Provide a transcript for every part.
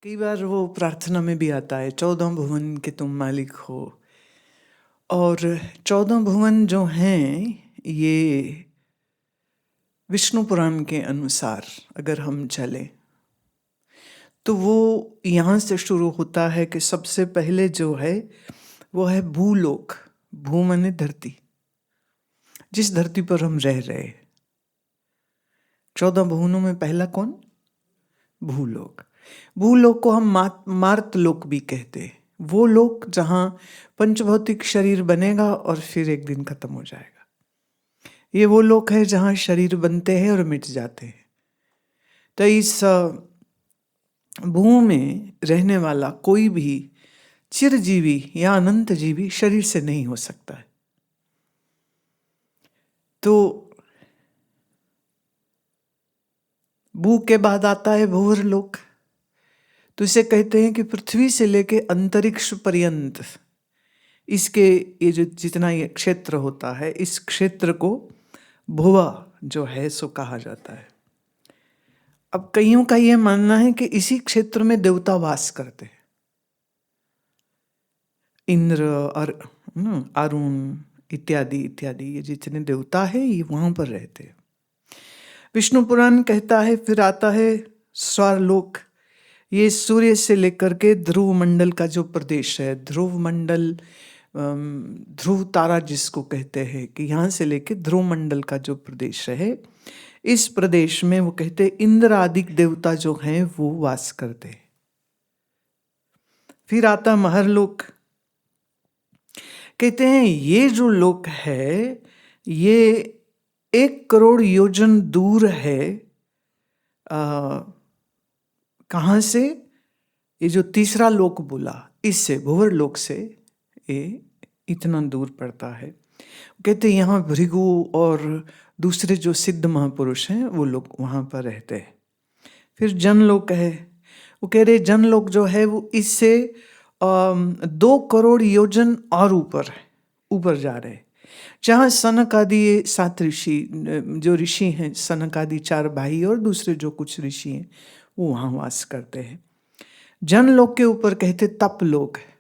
कई बार वो प्रार्थना में भी आता है, 14 भुवन के तुम मालिक हो। और 14 भुवन जो हैं ये विष्णु पुराण के अनुसार अगर हम चलें तो वो यहाँ से शुरू होता है कि सबसे पहले जो है वो है भूलोक। भू माने धरती, जिस धरती पर हम रह रहे हैं। 14 भुवनों में पहला कौन? भूलोक। भूलोक को हम मार्तलोक भी कहते हैं। वो लोक जहाँ पंचभौतिक शरीर बनेगा और फिर एक दिन खत्म हो जाएगा। ये वो लोक है जहाँ शरीर बनते हैं और मिट जाते हैं। तो इस भू में रहने वाला कोई भी चिरजीवी या अनंत जीवी शरीर से नहीं हो सकता है। तो भू के बाद आता है भूवर लोक। तो इसे कहते हैं कि पृथ्वी से लेके अंतरिक्ष पर्यंत इसके ये जो जितना ये क्षेत्र होता है, इस क्षेत्र को भुवा जो है सो कहा जाता है। अब कईयों का ये मानना है कि इसी क्षेत्र में देवता वास करते हैं। इंद्र और अरुण इत्यादि इत्यादि ये जितने देवता है ये वहां पर रहते हैं। विष्णु पुराण कहता है, फिर आता है स्वर्लोक। ये सूर्य से लेकर के ध्रुव मंडल का जो प्रदेश है, ध्रुव मंडल, ध्रुव तारा जिसको कहते हैं, कि यहाँ से लेकर ध्रुव मंडल का जो प्रदेश है, इस प्रदेश में वो कहते हैं इंद्र आदि देवता जो हैं वो वास करते हैं। फिर आता महरलोक। कहते हैं ये जो लोक है ये 1 करोड़ योजन दूर है। कहाँ से? ये जो तीसरा लोक बोला, इससे भुवर लोक से ये इतना दूर पड़ता है। कहते यहाँ भृगु और दूसरे जो सिद्ध महापुरुष हैं वो लोग वहाँ पर रहते हैं। फिर जनलोक है। वो कह रहे जनलोक जो है वो इससे 2 करोड़ योजन और ऊपर जा रहे हैं, जहाँ सनक आदि ये 7 ऋषि जो ऋषि हैं, सनक आदि 4 भाई और दूसरे जो कुछ ऋषि हैं वो वहाँ वास करते हैं। जनलोक के ऊपर कहते तपलोक है।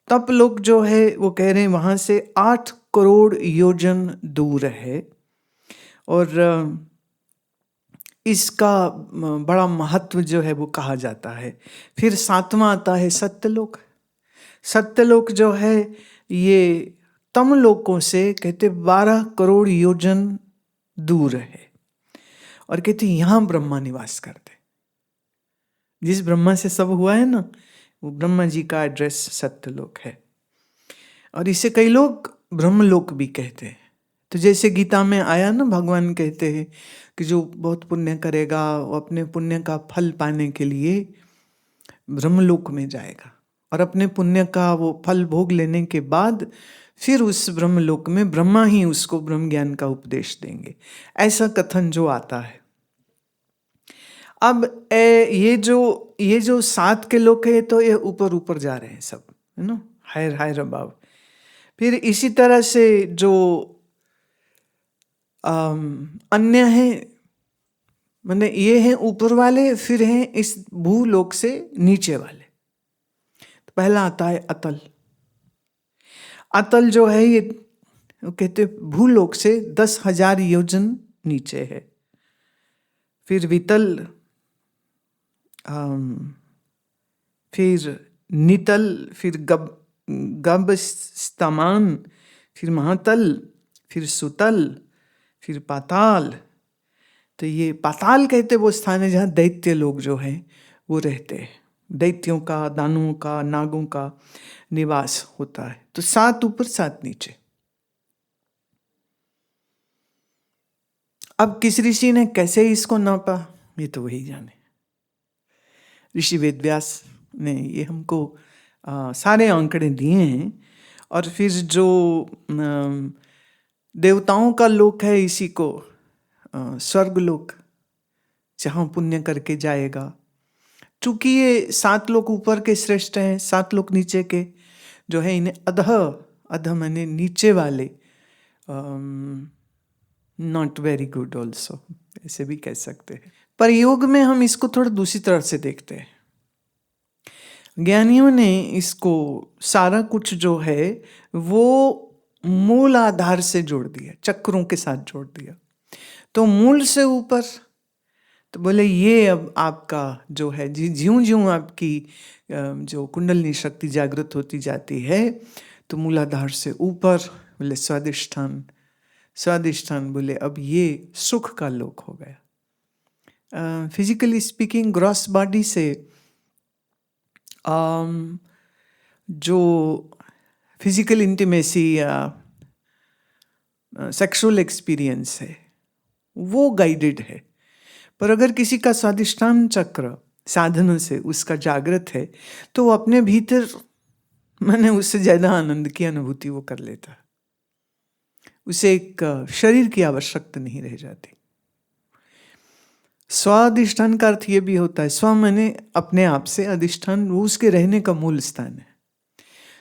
तपलोक जो है वो कह रहे हैं वहाँ से 8 करोड़ योजन दूर है और इसका बड़ा महत्व जो है वो कहा जाता है। फिर 7वां आता है सत्यलोक। सत्यलोक जो है ये तमलोकों से कहते 12 करोड़ योजन दूर है और कहते यहाँ ब्रह्मा निवास करते। जिस ब्रह्मा से सब हुआ है ना, वो ब्रह्मा जी का एड्रेस सत्यलोक है। और इसे कई लोग ब्रह्मलोक भी कहते हैं। तो जैसे गीता में आया ना, भगवान कहते हैं कि जो बहुत पुण्य करेगा वो अपने पुण्य का फल पाने के लिए ब्रह्मलोक में जाएगा और अपने पुण्य का वो फल भोग लेने के बाद फिर उस ब्रह्मलोक में ब्रह्मा ही उसको ब्रह्म ज्ञान का उपदेश देंगे। ऐसा कथन जो आता है। अब ये जो 7 के लोग है तो ये ऊपर ऊपर जा रहे हैं सब, है ना, हायर हायर अबव। फिर इसी तरह से जो अन्य हैं, माने ये हैं ऊपर वाले, फिर हैं इस भूलोक से नीचे वाले। तो पहला आता है अतल। अतल जो है ये कहते भूलोक से 10,000 योजन नीचे है। फिर वितल, फिर नितल, फिर गबस्तमान, फिर महातल, फिर सुतल, फिर पाताल। तो ये पाताल कहते वो स्थान है जहाँ दैत्य लोग जो हैं वो रहते हैं। दैत्यों का, दानवों का, नागों का निवास होता है। तो 7 ऊपर 7 नीचे। अब किस ऋषि ने कैसे इसको नापा ये तो वही जाने। ऋषि वेदव्यास ने ये हमको सारे आंकड़े दिए हैं। और फिर जो देवताओं का लोक है इसी को स्वर्गलोक, जहाँ पुण्य करके जाएगा। चूंकि ये 7 लोक ऊपर के श्रेष्ठ हैं, 7 लोक नीचे के जो है इन्हें अधः माने नीचे वाले, नॉट वेरी गुड ऑल्सो, ऐसे भी कह सकते हैं। पर योग में हम इसको थोड़ा दूसरी तरह से देखते हैं। ज्ञानियों ने इसको सारा कुछ जो है वो मूल आधार से जोड़ दिया, चक्रों के साथ जोड़ दिया। तो मूल से ऊपर, तो बोले ये अब आपका जो है ज्यों ज्यों आपकी जो कुंडलिनी शक्ति जागृत होती जाती है, तो मूलाधार से ऊपर बोले स्वादिष्ठान, स्वादिष्ठान बोले अब ये सुख का लोक हो गया। फिजिकली स्पीकिंग ग्रॉस बॉडी से जो फिजिकल इंटीमेसी या सेक्सुअल एक्सपीरियंस है वो गाइडेड है, पर अगर किसी का स्वादिष्ठान चक्र साधनों से उसका जागृत है तो वो अपने भीतर मैंने उससे ज़्यादा आनंद की अनुभूति वो कर लेता है। उसे एक शरीर की आवश्यकता नहीं रह जाती। स्वाधिष्ठान का अर्थ ये भी होता है, स्व मैंने अपने आप से, अधिष्ठान वो उसके रहने का मूल स्थान है।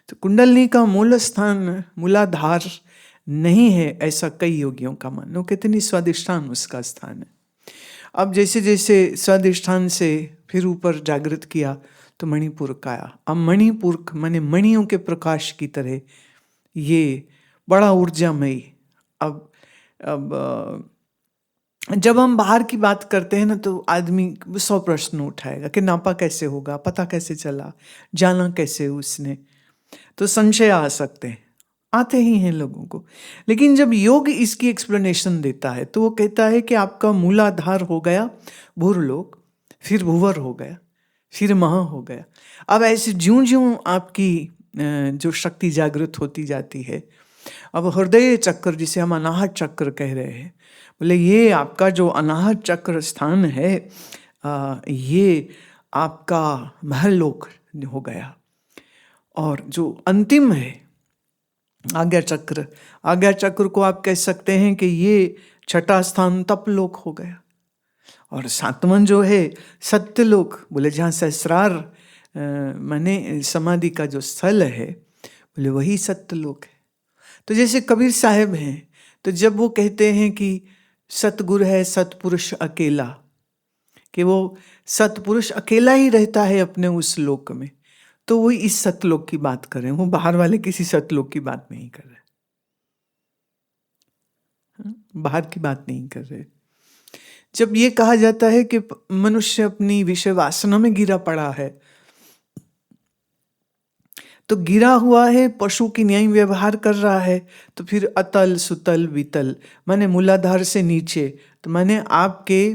तो कुंडलनी का मूल स्थान मूलाधार नहीं है ऐसा कई योगियों का मानना, कहते नहीं स्वाधिष्ठान उसका स्थान है। अब जैसे जैसे स्वाधिष्ठान से फिर ऊपर जागृत किया तो मणिपुर का आया। अब मणिपुर माने मणियों के प्रकाश की तरह ये बड़ा ऊर्जामयी। अब जब हम बाहर की बात करते हैं ना तो आदमी 100 प्रश्न उठाएगा कि नापा कैसे होगा, पता कैसे चला, जाना कैसे उसने, तो संशय आ सकते हैं, आते ही हैं लोगों को। लेकिन जब योग इसकी एक्सप्लेनेशन देता है तो वो कहता है कि आपका मूलाधार हो गया भूरलोक, फिर भूवर हो गया, फिर महा हो गया। अब ऐसे ज्यों ज्यों आपकी जो शक्ति जागृत होती जाती है, अब हृदय चक्र जिसे हम अनाहत चक्र कह रहे हैं, बोले ये आपका जो अनाहत चक्र स्थान है ये आपका महलोक हो गया। और जो अंतिम है आज्ञा चक्र, आज्ञा चक्र को आप कह सकते हैं कि ये छठा स्थान तपलोक हो गया। और सातवां जो है सत्यलोक, बोले जहाँ सहस्रार माने समाधि का जो स्थल है, बोले वही सत्यलोक है। तो जैसे कबीर साहब हैं, तो जब वो कहते हैं कि सतगुरु है सतपुरुष अकेला, कि वो सतपुरुष अकेला ही रहता है अपने उस लोक में, तो वो इस सतलोक की बात कर रहे हैं, वो बाहर वाले किसी सतलोक की बात नहीं कर रहे, बाहर की बात नहीं कर रहे। जब ये कहा जाता है कि मनुष्य अपनी विषय वासना में गिरा पड़ा है, तो गिरा हुआ है, पशु की न्याय व्यवहार कर रहा है, तो फिर अतल सुतल वितल माने मूलाधार से नीचे, तो माने आपके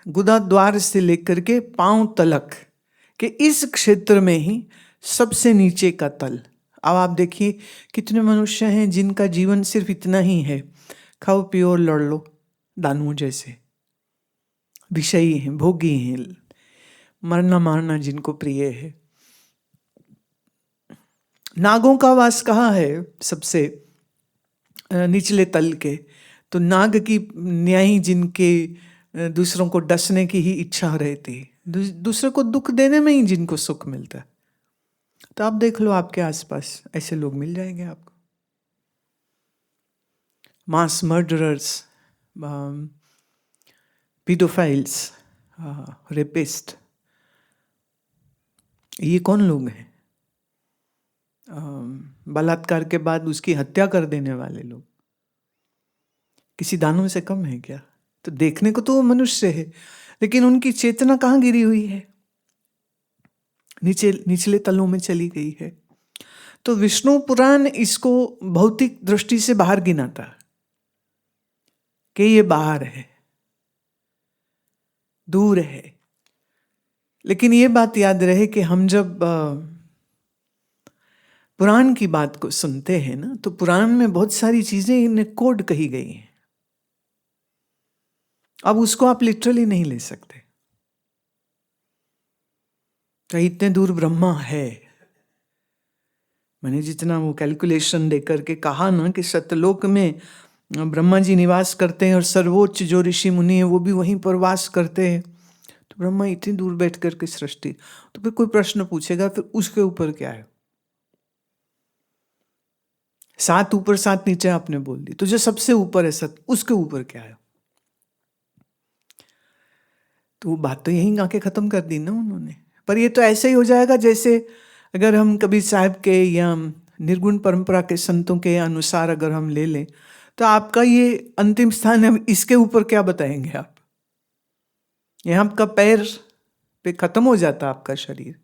गुदा द्वार से लेकर के पांव तलक के इस क्षेत्र में ही सबसे नीचे का तल। अब आप देखिए कितने मनुष्य हैं जिनका जीवन सिर्फ इतना ही है, खाओ पियो और लड़ लो, दानुओं जैसे विषयी हैं, भोगी हैं, मरना मारना जिनको प्रिय है। नागों का वास कहाँ है? सबसे निचले तल के। तो नाग की न्यायी जिनके दूसरों को डसने की ही इच्छा रहती, दूसरे को दुख देने में ही जिनको सुख मिलता है। तो आप देख लो आपके आसपास ऐसे लोग मिल जाएंगे आपको। मास मर्डरर्स, पीडोफाइल्स, रेपिस्ट, ये कौन लोग हैं? बलात्कार के बाद उसकी हत्या कर देने वाले लोग किसी दानव से कम है क्या? तो देखने को तो वो मनुष्य है, लेकिन उनकी चेतना कहाँ गिरी हुई है? निचले तलों में चली गई है। तो विष्णु पुराण इसको भौतिक दृष्टि से बाहर गिनाता है कि ये बाहर है, दूर है। लेकिन ये बात याद रहे कि हम जब पुराण की बात को सुनते हैं ना, तो पुराण में बहुत सारी चीजें इन्हें कोड कही गई हैं। अब उसको आप लिटरली नहीं ले सकते। तो इतने दूर ब्रह्मा है, मैंने जितना वो कैलकुलेशन देकर के कहा ना कि सत्यलोक में ब्रह्मा जी निवास करते हैं और सर्वोच्च जो ऋषि मुनि है वो भी वहीं पर वास करते हैं, तो ब्रह्मा इतनी दूर बैठ करके सृष्टि, तो फिर कोई प्रश्न पूछेगा फिर उसके ऊपर क्या है? 7 ऊपर 7 नीचे आपने बोल दी, तो जो सबसे ऊपर है सत, उसके ऊपर क्या है? तो वो बात तो यहीं आके ख़त्म कर दी ना उन्होंने। पर ये तो ऐसे ही हो जाएगा जैसे अगर हम कबीर साहब के या निर्गुण परंपरा के संतों के अनुसार अगर हम ले लें तो आपका ये अंतिम स्थान है, इसके ऊपर क्या बताएंगे आप? यहाँ आपका पैर पे खत्म हो जाता आपका शरीर,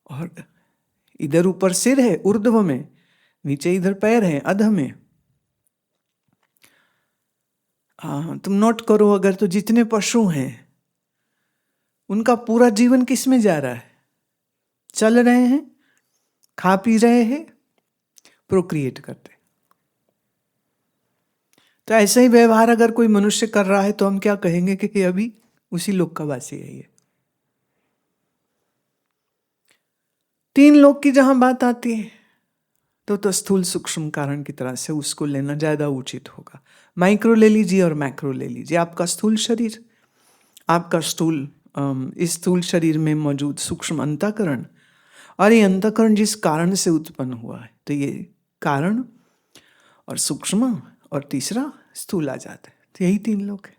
और इधर ऊपर सिर है ऊर्ध्व में, नीचे इधर पैर है अधः में। हाँ, तुम नोट करो, अगर तो जितने पशु हैं उनका पूरा जीवन किस में जा रहा है? चल रहे हैं, खा पी रहे हैं, प्रोक्रिएट करते। तो ऐसा ही व्यवहार अगर कोई मनुष्य कर रहा है तो हम क्या कहेंगे कि अभी उसी लोक का वासी है ये। तीन लोक की जहां बात आती है तो स्थूल सूक्ष्म कारण की तरह से उसको लेना ज्यादा उचित होगा। माइक्रो ले लीजिए और मैक्रो ले लीजिए। आपका स्थूल शरीर, आपका इस स्थूल शरीर में मौजूद सूक्ष्म अंतःकरण, और ये अंतःकरण जिस कारण से उत्पन्न हुआ है, तो ये कारण और सूक्ष्म और तीसरा स्थूल आ जाता है। तो यही तीन लोक है।